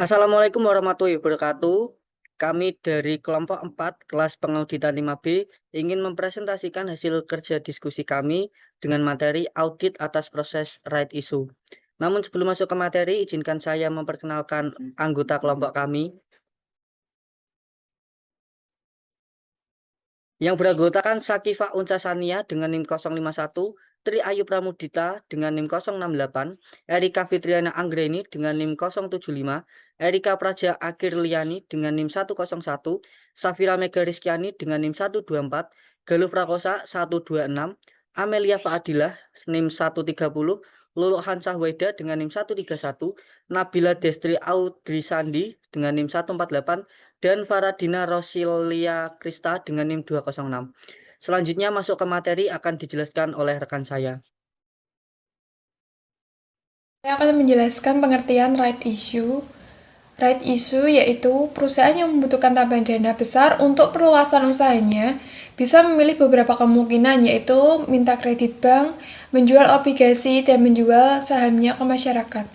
Assalamualaikum warahmatullahi wabarakatuh. Kami dari kelompok 4 kelas pengauditan 5B ingin mempresentasikan hasil kerja diskusi kami dengan materi audit atas proses right issue. Namun sebelum masuk ke materi, izinkan saya memperkenalkan anggota kelompok kami. Yang beranggotakan Sakifa Unca Sania dengan NIM 051, Tri Ayu Pramudita dengan NIM 068, Erika Fitriana Anggreni dengan NIM 075, Erika Praja Akhirliani dengan NIM 101, Safira Mega Rizkyani dengan NIM 124, Galuh Prakosa 126, Amelia Faadilah NIM 130, Lulu Hansah Weda dengan NIM 131, Nabila Destri Audrey Sandi dengan NIM 148, dan Faradina Rosilia Krista dengan NIM 206. Selanjutnya masuk ke materi akan dijelaskan oleh rekan saya. Saya akan menjelaskan pengertian right issue. Right issue yaitu perusahaan yang membutuhkan tambahan dana besar untuk perluasan usahanya bisa memilih beberapa kemungkinan, yaitu minta kredit bank, menjual obligasi, dan menjual sahamnya ke masyarakat.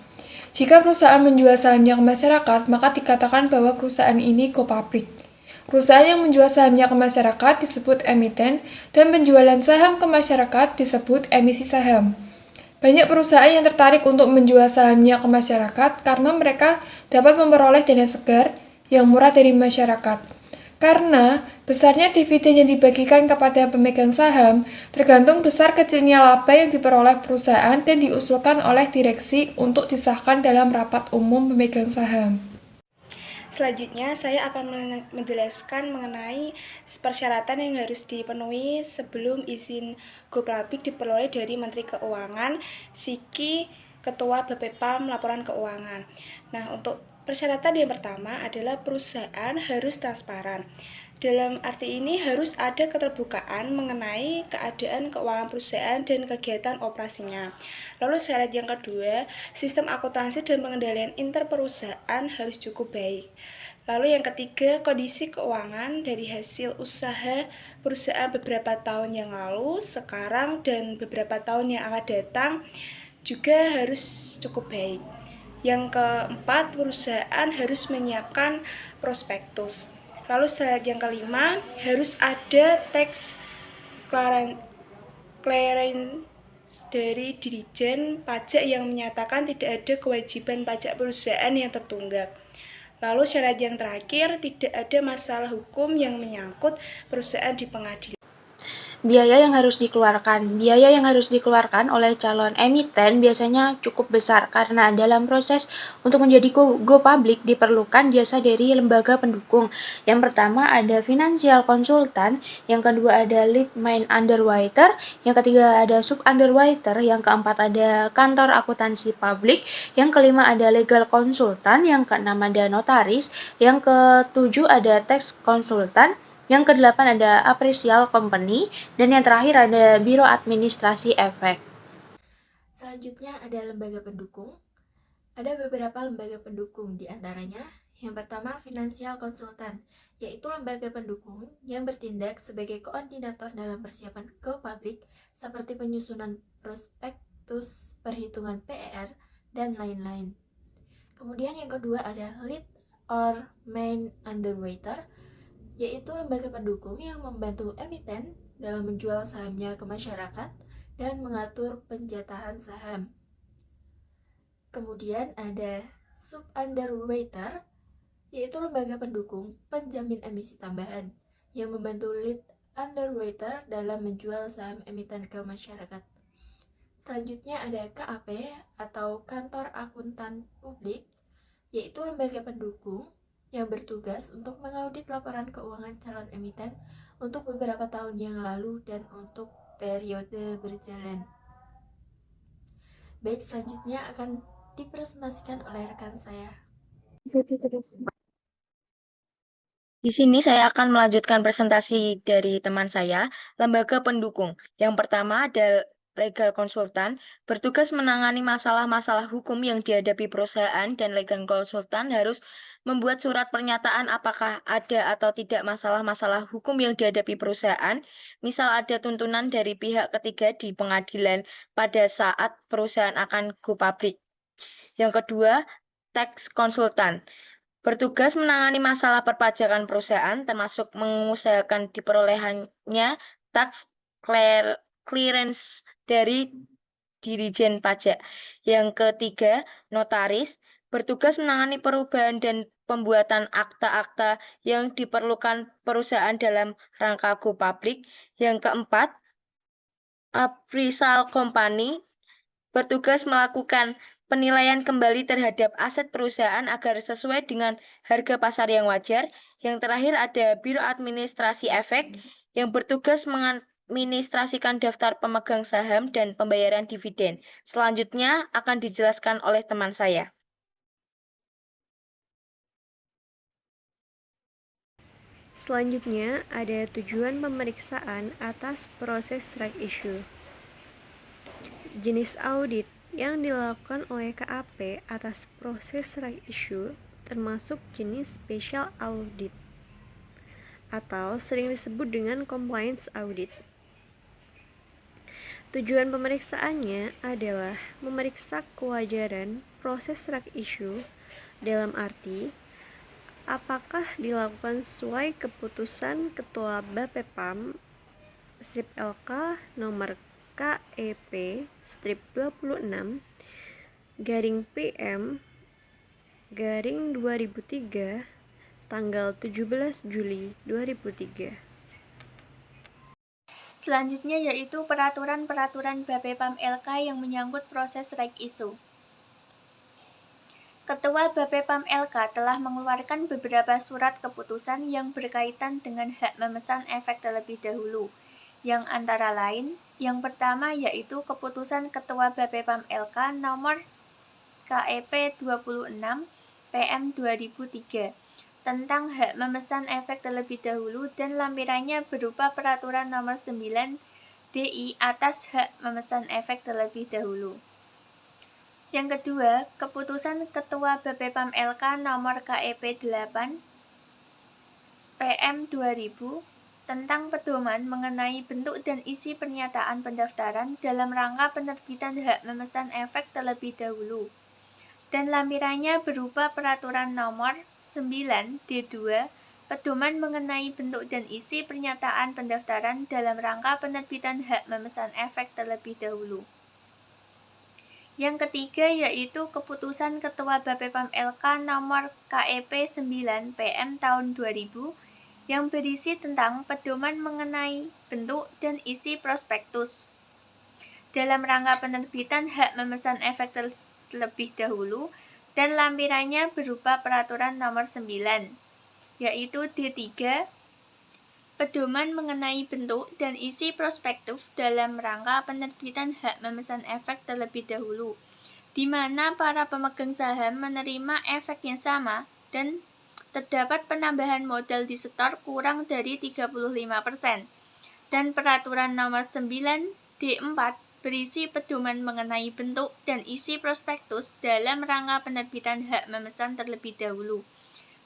Jika perusahaan menjual sahamnya ke masyarakat, maka dikatakan bahwa perusahaan ini go public. Perusahaan yang menjual sahamnya ke masyarakat disebut emiten, dan penjualan saham ke masyarakat disebut emisi saham. Banyak perusahaan yang tertarik untuk menjual sahamnya ke masyarakat karena mereka dapat memperoleh dana segar yang murah dari masyarakat. Karena besarnya dividen yang dibagikan kepada pemegang saham tergantung besar kecilnya laba yang diperoleh perusahaan dan diusulkan oleh direksi untuk disahkan dalam rapat umum pemegang saham. Selanjutnya, saya akan menjelaskan mengenai persyaratan yang harus dipenuhi sebelum izin go public diperoleh dari Menteri Keuangan, Siki, Ketua BPPAM, Laporan Keuangan. Nah, untuk persyaratan yang pertama adalah perusahaan harus transparan. Dalam arti ini harus ada keterbukaan mengenai keadaan keuangan perusahaan dan kegiatan operasinya. Lalu syarat yang kedua, sistem akuntansi dan pengendalian interperusahaan harus cukup baik. Lalu yang ketiga, kondisi keuangan dari hasil usaha perusahaan beberapa tahun yang lalu, sekarang, dan beberapa tahun yang akan datang juga harus cukup baik. Yang keempat, perusahaan harus menyiapkan prospektus. Lalu syarat yang kelima, harus ada tax clearance dari Dirjen Pajak yang menyatakan tidak ada kewajiban pajak perusahaan yang tertunggak. Lalu syarat yang terakhir, tidak ada masalah hukum yang menyangkut perusahaan di pengadilan. Biaya yang harus dikeluarkan oleh calon emiten biasanya cukup besar karena dalam proses untuk menjadi go public diperlukan jasa dari lembaga pendukung. Yang pertama ada financial consultant, yang kedua ada lead main underwriter, yang ketiga ada sub underwriter, yang keempat ada kantor akuntansi publik, yang kelima ada legal consultant, yang keenam ada notaris, yang ketujuh ada tax consultant, yang kedelapan ada Appraisal Company, dan yang terakhir ada Biro Administrasi Efek. Selanjutnya ada lembaga pendukung. Ada beberapa lembaga pendukung, di antaranya yang pertama Financial Consultant, yaitu lembaga pendukung yang bertindak sebagai koordinator dalam persiapan go public seperti penyusunan prospektus, perhitungan PER, dan lain-lain. Kemudian yang kedua ada Lead or Main Underwriter, yaitu lembaga pendukung yang membantu emiten dalam menjual sahamnya ke masyarakat dan mengatur penjatahan saham. Kemudian ada sub-underwriter, yaitu lembaga pendukung penjamin emisi tambahan yang membantu lead underwriter dalam menjual saham emiten ke masyarakat. Selanjutnya ada KAP atau Kantor Akuntan Publik, yaitu lembaga pendukung yang bertugas untuk mengaudit laporan keuangan calon emiten untuk beberapa tahun yang lalu dan untuk periode berjalan. Baik, selanjutnya akan dipresentasikan oleh rekan saya. Di sini saya akan melanjutkan presentasi dari teman saya, lembaga pendukung. Yang pertama ada legal konsultan, bertugas menangani masalah-masalah hukum yang dihadapi perusahaan, dan legal konsultan harus membuat surat pernyataan apakah ada atau tidak masalah-masalah hukum yang dihadapi perusahaan. Misal ada tuntunan dari pihak ketiga di pengadilan pada saat perusahaan akan go public. Yang kedua, tax konsultan. Bertugas menangani masalah perpajakan perusahaan, termasuk mengusahakan diperolehannya tax clearance dari Dirijen Pajak. Yang ketiga, notaris, bertugas menangani perubahan dan pembuatan akta-akta yang diperlukan perusahaan dalam rangka go public. Yang keempat, appraisal company, bertugas melakukan penilaian kembali terhadap aset perusahaan agar sesuai dengan harga pasar yang wajar. Yang terakhir ada Biro Administrasi Efek yang bertugas mengadministrasikan daftar pemegang saham dan pembayaran dividen. Selanjutnya akan dijelaskan oleh teman saya. Selanjutnya ada tujuan pemeriksaan atas proses right issue. Jenis audit yang dilakukan oleh KAP atas proses right issue termasuk jenis special audit atau sering disebut dengan compliance audit. Tujuan pemeriksaannya adalah memeriksa kewajaran proses right issue dalam arti apakah dilakukan sesuai keputusan Ketua Bapepam /LK nomor KEP /26 PM / 2003 tanggal 17 Juli 2003. Selanjutnya yaitu peraturan-peraturan Bapepam LK yang menyangkut proses right issue. Ketua Bapepam LK telah mengeluarkan beberapa surat keputusan yang berkaitan dengan hak memesan efek terlebih dahulu, yang antara lain, yang pertama yaitu Keputusan Ketua Bapepam LK nomor KEP 26 PM 2003 tentang hak memesan efek terlebih dahulu dan lampirannya berupa Peraturan nomor 9 DI atas hak memesan efek terlebih dahulu. Yang kedua, Keputusan Ketua Bapepam LK nomor KEP 8 PM 2000 tentang pedoman mengenai bentuk dan isi pernyataan pendaftaran dalam rangka penerbitan hak memesan efek terlebih dahulu. Dan lampirannya berupa Peraturan nomor 9 D2 pedoman mengenai bentuk dan isi pernyataan pendaftaran dalam rangka penerbitan hak memesan efek terlebih dahulu. Yang ketiga yaitu Keputusan Ketua Bapepam LK nomor KEP 9 PM tahun 2000 yang berisi tentang pedoman mengenai bentuk dan isi prospektus dalam rangka penerbitan hak memesan efek terlebih dahulu dan lampirannya berupa Peraturan nomor 9 yaitu D3 pedoman mengenai bentuk dan isi prospektus dalam rangka penerbitan hak memesan efek terlebih dahulu, di mana para pemegang saham menerima efek yang sama dan terdapat penambahan modal disetor kurang dari 35%. Dan Peraturan nomor 9 D4 berisi pedoman mengenai bentuk dan isi prospektus dalam rangka penerbitan hak memesan terlebih dahulu,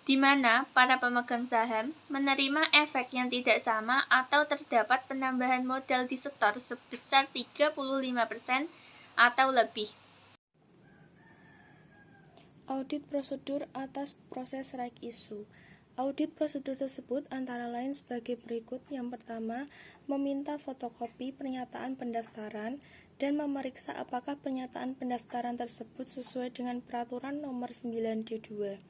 di mana para pemegang saham menerima efek yang tidak sama atau terdapat penambahan modal disetor sebesar 35% atau lebih. Audit prosedur atas proses right issue. Audit prosedur tersebut antara lain sebagai berikut. Yang pertama, meminta fotokopi pernyataan pendaftaran dan memeriksa apakah pernyataan pendaftaran tersebut sesuai dengan Peraturan nomor 9 D2.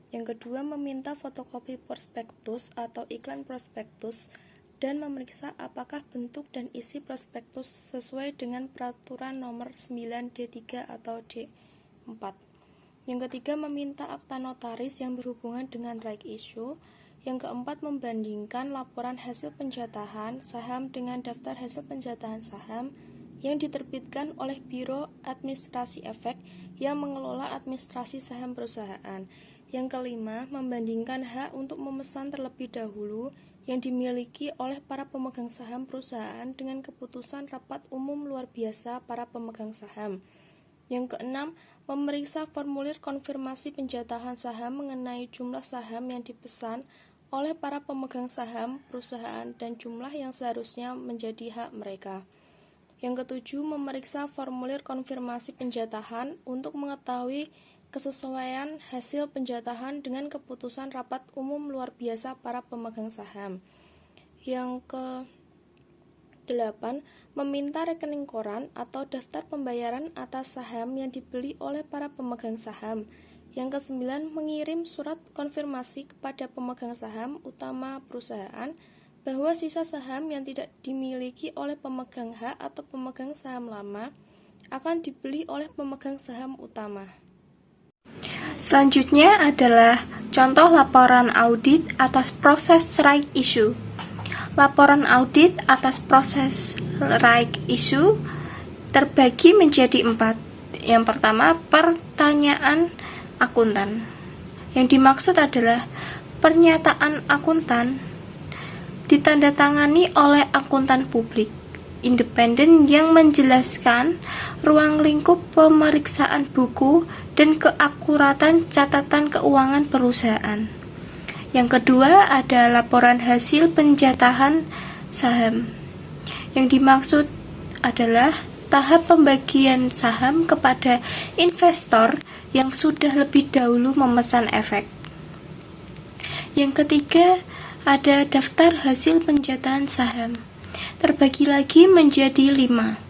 Yang kedua, meminta fotokopi prospektus atau iklan prospektus dan memeriksa apakah bentuk dan isi prospektus sesuai dengan Peraturan nomor 9 D3 atau D4. Yang ketiga, meminta akta notaris yang berhubungan dengan right issue. Yang keempat, membandingkan laporan hasil penjatahan saham dengan daftar hasil penjatahan saham yang diterbitkan oleh Biro Administrasi Efek yang mengelola administrasi saham perusahaan. Yang kelima, membandingkan hak untuk memesan terlebih dahulu yang dimiliki oleh para pemegang saham perusahaan dengan keputusan rapat umum luar biasa para pemegang saham. Yang keenam, memeriksa formulir konfirmasi penjatahan saham mengenai jumlah saham yang dipesan oleh para pemegang saham perusahaan dan jumlah yang seharusnya menjadi hak mereka. Yang ketujuh, memeriksa formulir konfirmasi penjatahan untuk mengetahui kesesuaian hasil penjatahan dengan keputusan rapat umum luar biasa para pemegang saham. Yang ke-8, meminta rekening koran atau daftar pembayaran atas saham yang dibeli oleh para pemegang saham. Yang ke-9, mengirim surat konfirmasi kepada pemegang saham utama perusahaan bahwa sisa saham yang tidak dimiliki oleh pemegang hak atau pemegang saham lama akan dibeli oleh pemegang saham utama. Selanjutnya adalah contoh laporan audit atas proses right issue. Laporan audit atas proses right issue terbagi menjadi 4. Yang pertama, pertanyaan akuntan. Yang dimaksud adalah pernyataan akuntan ditandatangani oleh akuntan publik independen yang menjelaskan ruang lingkup pemeriksaan buku dan keakuratan catatan keuangan perusahaan. Yang kedua ada laporan hasil penjatahan saham. Yang dimaksud adalah tahap pembagian saham kepada investor yang sudah lebih dahulu memesan efek. Yang ketiga ada daftar hasil penjatahan saham. Terbagi lagi menjadi 5.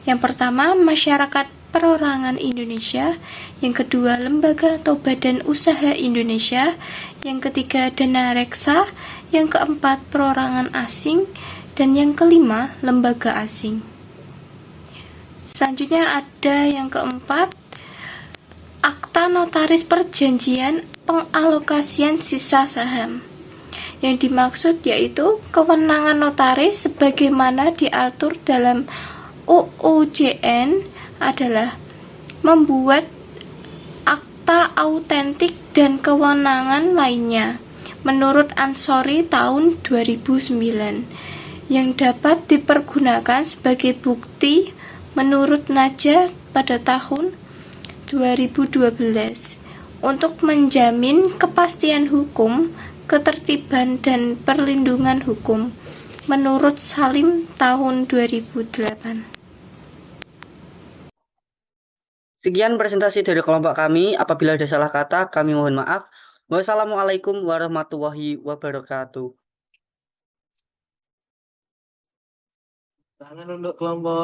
Yang pertama, masyarakat perorangan Indonesia. Yang kedua, lembaga atau badan usaha Indonesia. Yang ketiga, dana reksa. Yang keempat, perorangan asing. Dan yang kelima, lembaga asing. Selanjutnya ada yang keempat, akta notaris perjanjian pengalokasian sisa saham. Yang dimaksud yaitu kewenangan notaris sebagaimana diatur dalam UU JN adalah membuat akta autentik dan kewenangan lainnya menurut Ansori tahun 2009 yang dapat dipergunakan sebagai bukti menurut Naja pada tahun 2012 untuk menjamin kepastian hukum, ketertiban dan perlindungan hukum menurut Salim tahun 2008. Sekian presentasi dari kelompok kami. Apabila ada salah kata, kami mohon maaf. Wassalamualaikum warahmatullahi wabarakatuh. Tangan untuk kelompok